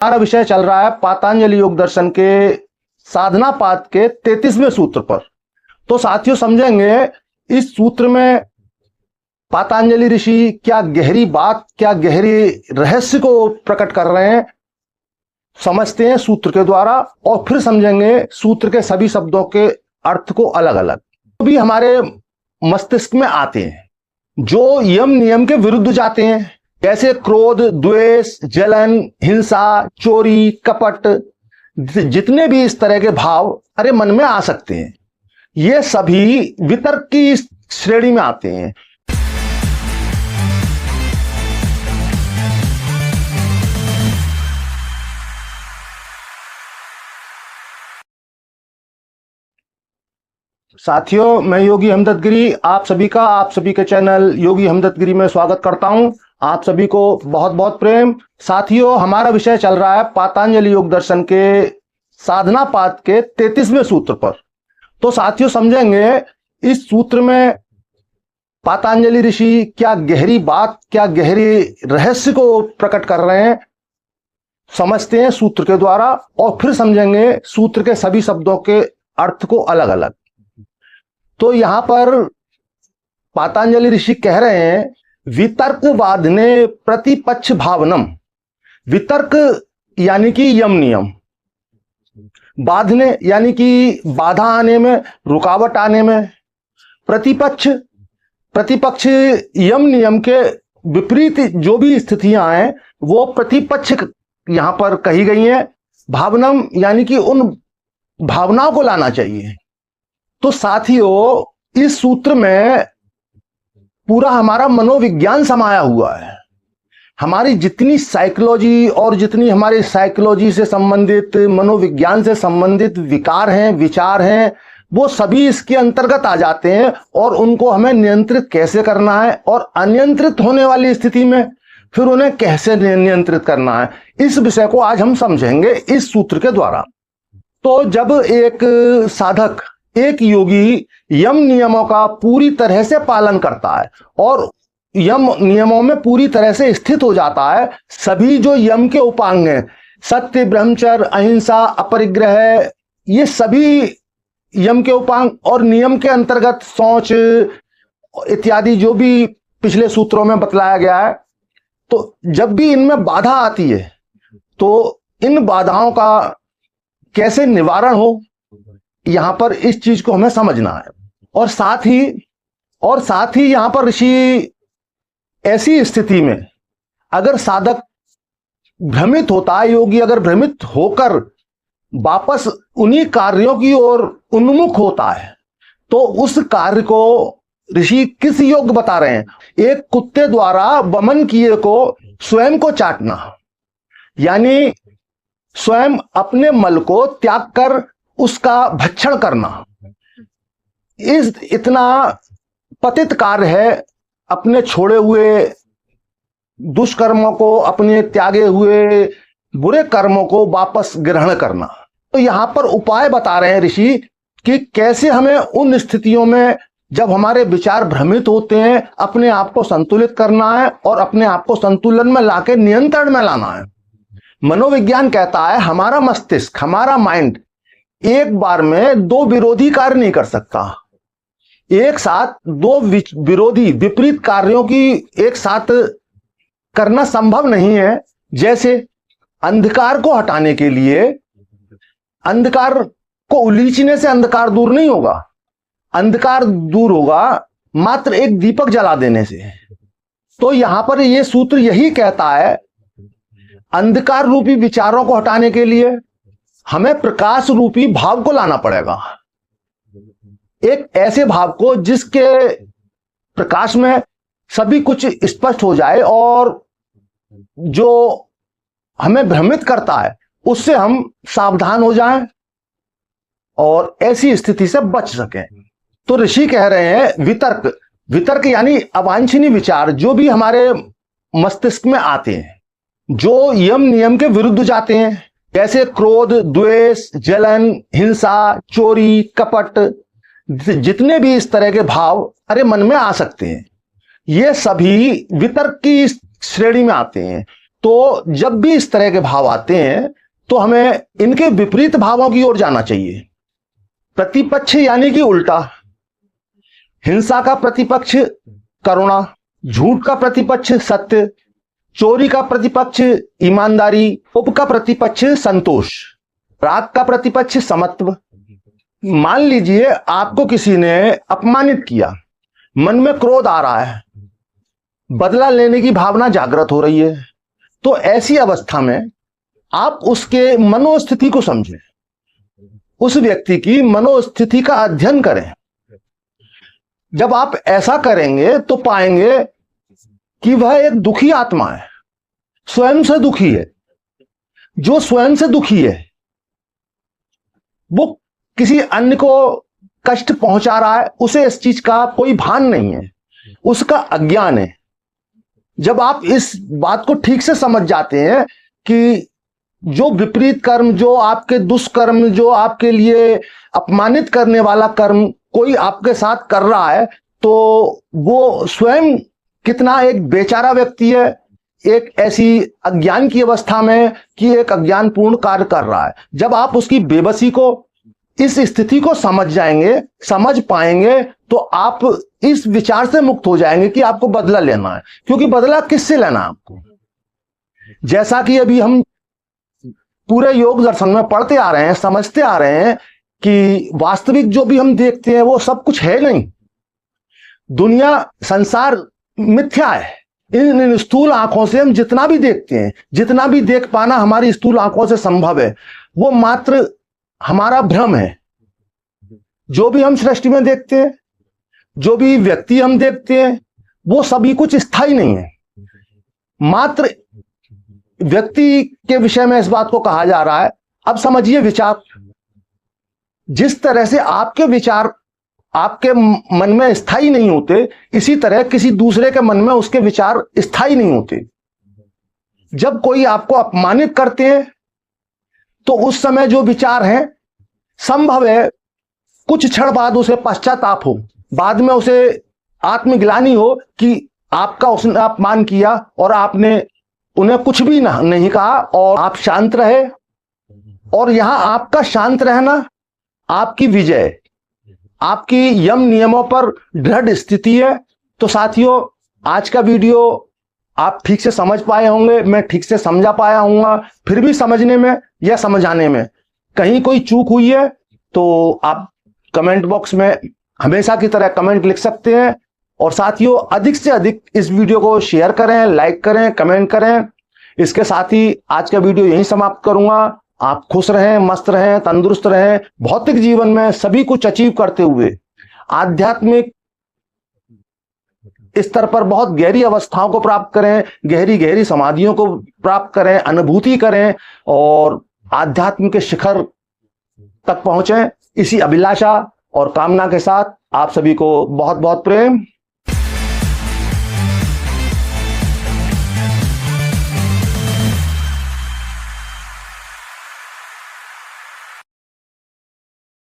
हमारा विषय चल रहा है पातंजलि योग दर्शन के साधना पाद के 33वें सूत्र पर। तो साथियों समझेंगे इस सूत्र में पातंजलि ऋषि क्या गहरी बात, क्या गहरी रहस्य को प्रकट कर रहे हैं, समझते हैं सूत्र के द्वारा और फिर समझेंगे सूत्र के सभी शब्दों के अर्थ को अलग अलग। तो भी हमारे मस्तिष्क में आते हैं जो यम नियम के विरुद्ध जाते हैं, जैसे क्रोध, द्वेष, जलन, हिंसा, चोरी, कपट, जितने भी इस तरह के भाव हमारे मन में आ सकते हैं, ये सभी वितर्क की श्रेणी में आते हैं। साथियों, मैं योगी हमदर्द गिरी आप सभी के चैनल योगी हमदर्द गिरी में स्वागत करता हूं। आप सभी को बहुत बहुत प्रेम। साथियों, हमारा विषय चल रहा है पातंजलि योग दर्शन के साधना पाद के 33वें सूत्र पर। तो साथियों समझेंगे इस सूत्र में पातंजलि ऋषि क्या गहरी बात, क्या गहरी रहस्य को प्रकट कर रहे हैं, समझते हैं सूत्र के द्वारा और फिर समझेंगे सूत्र के सभी शब्दों के अर्थ को अलग अलग। तो यहां पर पातंजलि ऋषि कह रहे हैं वितर्कवाद ने प्रतिपक्ष भावनम। वितर्क यानी कि यम नियम, बाधने यानी कि बाधा आने में, रुकावट आने में, प्रतिपक्ष यम नियम के विपरीत जो भी स्थितियां हैं वो प्रतिपक्ष यहां पर कही गई हैं। भावनम यानी कि उन भावनाओं को लाना चाहिए। तो साथियों इस सूत्र में पूरा हमारा मनोविज्ञान समाया हुआ है। हमारी जितनी साइकोलॉजी और जितनी हमारी साइकोलॉजी से संबंधित, मनोविज्ञान से संबंधित विकार हैं, विचार हैं, वो सभी इसके अंतर्गत आ जाते हैं और उनको हमें नियंत्रित कैसे करना है और अनियंत्रित होने वाली स्थिति में फिर उन्हें कैसे नियंत्रित करना है, इस विषय को आज हम समझेंगे इस सूत्र के द्वारा। तो जब एक साधक, एक योगी यम नियमों का पूरी तरह से पालन करता है और यम नियमों में पूरी तरह से स्थित हो जाता है, सभी जो यम के उपांग हैं, सत्य, ब्रह्मचर्य, अहिंसा, अपरिग्रह, ये सभी यम के उपांग और नियम के अंतर्गत शौच इत्यादि जो भी पिछले सूत्रों में बतलाया गया है, तो जब भी इनमें बाधा आती है तो इन बाधाओं का कैसे निवारण हो, यहां पर इस चीज को हमें समझना है। और साथ ही यहां पर ऋषि ऐसी स्थिति में अगर साधक भ्रमित होता है, योगी अगर भ्रमित होकर वापस उन्हीं कार्यों की ओर उन्मुख होता है, तो उस कार्य को ऋषि किस योग बता रहे हैं? एक कुत्ते द्वारा वमन किए को स्वयं को चाटना, यानी स्वयं अपने मल को त्याग कर उसका भक्षण करना। इतना पतित कार्य है अपने छोड़े हुए दुष्कर्मों को, अपने त्यागे हुए बुरे कर्मों को वापस ग्रहण करना। तो यहां पर उपाय बता रहे हैं ऋषि कि कैसे हमें उन स्थितियों में जब हमारे विचार भ्रमित होते हैं अपने आप को संतुलित करना है और अपने आप को संतुलन में लाके नियंत्रण में लाना है। मनोविज्ञान कहता है हमारा मस्तिष्क, हमारा माइंड एक बार में दो विरोधी कार्य नहीं कर सकता। एक साथ दो विरोधी विपरीत कार्यों की एक साथ करना संभव नहीं है। जैसे अंधकार को हटाने के लिए, अंधकार को उलीचने से अंधकार दूर नहीं होगा, अंधकार दूर होगा मात्र एक दीपक जला देने से। तो यहां पर यह सूत्र यही कहता है अंधकार रूपी विचारों को हटाने के लिए हमें प्रकाश रूपी भाव को लाना पड़ेगा। एक ऐसे भाव को जिसके प्रकाश में सभी कुछ स्पष्ट हो जाए और जो हमें भ्रमित करता है उससे हम सावधान हो जाएं और ऐसी स्थिति से बच सकें। तो ऋषि कह रहे हैं वितर्क यानी अवांछनीय विचार जो भी हमारे मस्तिष्क में आते हैं, जो यम नियम के विरुद्ध जाते हैं, जैसे क्रोध, द्वेष, जलन, हिंसा, चोरी, कपट, जितने भी इस तरह के भाव हमारे मन में आ सकते हैं, ये सभी वितर्क की श्रेणी में आते हैं। तो जब भी इस तरह के भाव आते हैं तो हमें इनके विपरीत भावों की ओर जाना चाहिए। प्रतिपक्ष यानी कि उल्टा, हिंसा का प्रतिपक्ष करुणा, झूठ का प्रतिपक्ष सत्य, चोरी का प्रतिपक्ष ईमानदारी, उप का प्रतिपक्ष संतोष, राग का प्रतिपक्ष समत्व। मान लीजिए आपको किसी ने अपमानित किया, मन में क्रोध आ रहा है, बदला लेने की भावना जागृत हो रही है, तो ऐसी अवस्था में आप उसके मनोस्थिति को समझें, उस व्यक्ति की मनोस्थिति का अध्ययन करें। जब आप ऐसा करेंगे तो पाएंगे कि वह एक दुखी आत्मा है, स्वयं से दुखी है। जो स्वयं से दुखी है वो किसी अन्य को कष्ट पहुंचा रहा है, उसे इस चीज का कोई भान नहीं है, उसका अज्ञान है। जब आप इस बात को ठीक से समझ जाते हैं कि जो विपरीत कर्म, जो आपके दुष्कर्म, जो आपके लिए अपमानित करने वाला कर्म कोई आपके साथ कर रहा है, तो वो स्वयं कितना एक बेचारा व्यक्ति है, एक ऐसी अज्ञान की अवस्था में कि एक अज्ञानपूर्ण कार्य कर रहा है। जब आप उसकी बेबसी को, इस स्थिति को समझ जाएंगे, समझ पाएंगे, तो आप इस विचार से मुक्त हो जाएंगे कि आपको बदला लेना है। क्योंकि बदला किससे लेना है आपको? जैसा कि अभी हम पूरे योग दर्शन में पढ़ते आ रहे हैं, समझते आ रहे हैं कि वास्तविक जो भी हम देखते हैं वो सब कुछ है नहीं। दुनिया, संसार मिथ्या है। इन स्थूल आंखों से हम जितना भी देखते हैं, जितना भी देख पाना हमारी स्थूल आंखों से संभव है, वो मात्र हमारा भ्रम है। जो भी हम सृष्टि में देखते हैं, जो भी व्यक्ति हम देखते हैं, वो सभी कुछ स्थायी नहीं है। मात्र व्यक्ति के विषय में इस बात को कहा जा रहा है। अब समझिए विचार, जिस तरह से आपके विचार आपके मन में स्थायी नहीं होते, इसी तरह किसी दूसरे के मन में उसके विचार स्थायी नहीं होते। जब कोई आपको अपमानित करते हैं तो उस समय जो विचार हैं, संभव है कुछ क्षण बाद उसे पश्चाताप हो, बाद में उसे आत्मग्लानि हो कि आपका उसने अपमान किया और आपने उन्हें कुछ भी नहीं कहा और आप शांत रहे। और यहां आपका शांत रहना आपकी विजय, आपकी यम नियमों पर दृढ़ स्थिति है। तो साथियों, आज का वीडियो आप ठीक से समझ पाए होंगे, मैं ठीक से समझा पाया हूँगा। फिर भी समझने में या समझाने में कहीं कोई चूक हुई है तो आप कमेंट बॉक्स में हमेशा की तरह कमेंट लिख सकते हैं। और साथियों, अधिक से अधिक इस वीडियो को शेयर करें, लाइक करें, कमेंट करें। इसके साथ ही आज का वीडियो यहीं समाप्त करूंगा। आप खुश रहें, मस्त रहें, तंदुरुस्त रहें। भौतिक जीवन में सभी कुछ अचीव करते हुए आध्यात्मिक स्तर पर बहुत गहरी अवस्थाओं को प्राप्त करें, गहरी गहरी समाधियों को प्राप्त करें, अनुभूति करें और आध्यात्म के शिखर तक पहुंचें। इसी अभिलाषा और कामना के साथ आप सभी को बहुत बहुत प्रेम।